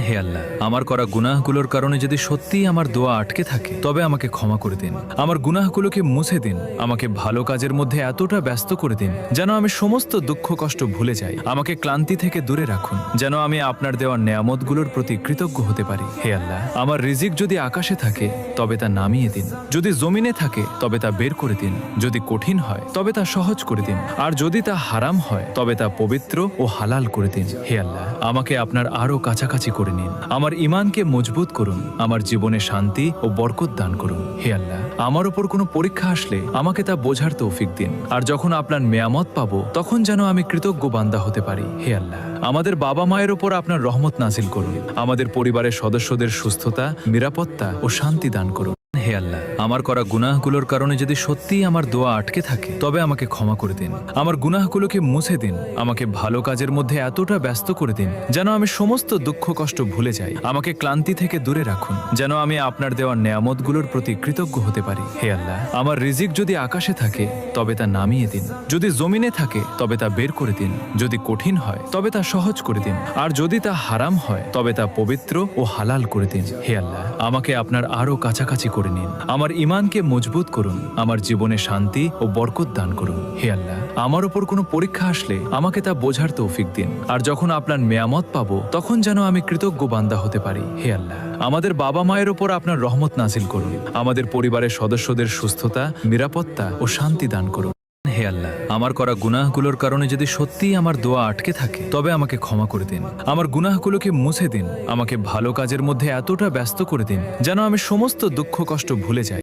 হে আল্লাহ, আমার করা গুনাহগুলোর কারণে যদি সত্যিই আমার দোয়া আটকে থাকে তবে আমাকে ক্ষমা করে দিন। আমার গুনাহগুলোকে মুছে দিন। আমাকে ভালো কাজের মধ্যে এতটা ব্যস্ত করে দিন যেন আমি সমস্ত দুঃখ কষ্ট ভুলে যাই। আমাকে ক্লান্তি থেকে দূরে রাখুন যেন আমি আপনার দেওয়া নেয়ামতগুলোর প্রতি কৃতজ্ঞ হতে পারি। হে আল্লাহ, আমার রিজিক যদি আকাশে থাকে তবে তা নামিয়ে দিন, যদি জমিনে থাকে তবে তা বের করে দিন, যদি কঠিন হয় তবে তা সহজ করে দিন, আর যদি তা হারাম হয় তবে তা পবিত্র ও হালাল করে দিন। হে আল্লাহ, আমাকে আপনার আরো কাছাকাছি করে নিন। আমার ঈমানকে মজবুত করুন। আমার জীবনে শান্তি ও বরকত দান করুন। হে আল্লাহ, আমার উপর কোনো পরীক্ষা আসলে আমাকে তা বোঝার তৌফিক দিন, আর যখন আপনার নেয়ামত পাবো তখন যেন আমি কৃতজ্ঞ বান্দা হতে পারি। হে আল্লাহ, আমাদের বাবা মায়ের উপর আপনার রহমত নাজিল করুন। আমাদের পরিবারের সদস্যদের সুস্থতা, নিরাপত্তা ও শান্তি দান করুন। হে আল্লাহ, আমার করা গুনাহগুলোর কারণে যদি সত্যিই আমার দোয়া আটকে থাকে তবে আমাকে ক্ষমা করে দিন। আমার গুনাহগুলোকে মুছে দিন। আমাকে ভালো কাজের মধ্যে এতটা ব্যস্ত করে দিন যেন আমি সমস্ত দুঃখ কষ্ট ভুলে যাই। আমাকে ক্লান্তি থেকে দূরে রাখুন যেন আমি আপনার দেওয়া নেয়ামতগুলোর প্রতি কৃতজ্ঞ হতে পারি। হে আল্লাহ, আমার রিজিক যদি আকাশে থাকে তবে তা নামিয়ে দিন, যদি জমিনে থাকে তবে তা বের করে দিন, যদি কঠিন হয় তবে তা সহজ করে দিন, আর যদি তা হারাম হয় তবে তা পবিত্র ও হালাল করে দিন। হে আল্লাহ, আমাকে আপনার আরো কাছাকাছি করে নিন। আমার ঈমানকে মজবুত করুন। আমার জীবনে শান্তি ও বরকত দান করুন। হে আল্লাহ, আমার উপর কোনো পরীক্ষা আসলে আমাকে তা বোঝার তৌফিক দিন, আর যখন আপনার নেয়ামত পাবো তখন যেন আমি কৃতজ্ঞ বান্দা হতে পারি। হে আল্লাহ, আমাদের বাবা মায়ের উপর আপনার রহমত নাজিল করুন। আমাদের পরিবারের সদস্যদের সুস্থতা, নিরাপত্তা ও শান্তি দান করুন। হে আল্লাহ, আমার করা গুনাহগুলোর কারণে যদি সত্যিই আমার দোয়া আটকে থাকে তবে আমাকে ক্ষমা করে দিন। আমার গুনাহগুলোকে মুছে দিন। আমাকে ভালো কাজের মধ্যে এতটা ব্যস্ত করে দিন যেন আমি সমস্ত দুঃখ কষ্ট ভুলে যাই।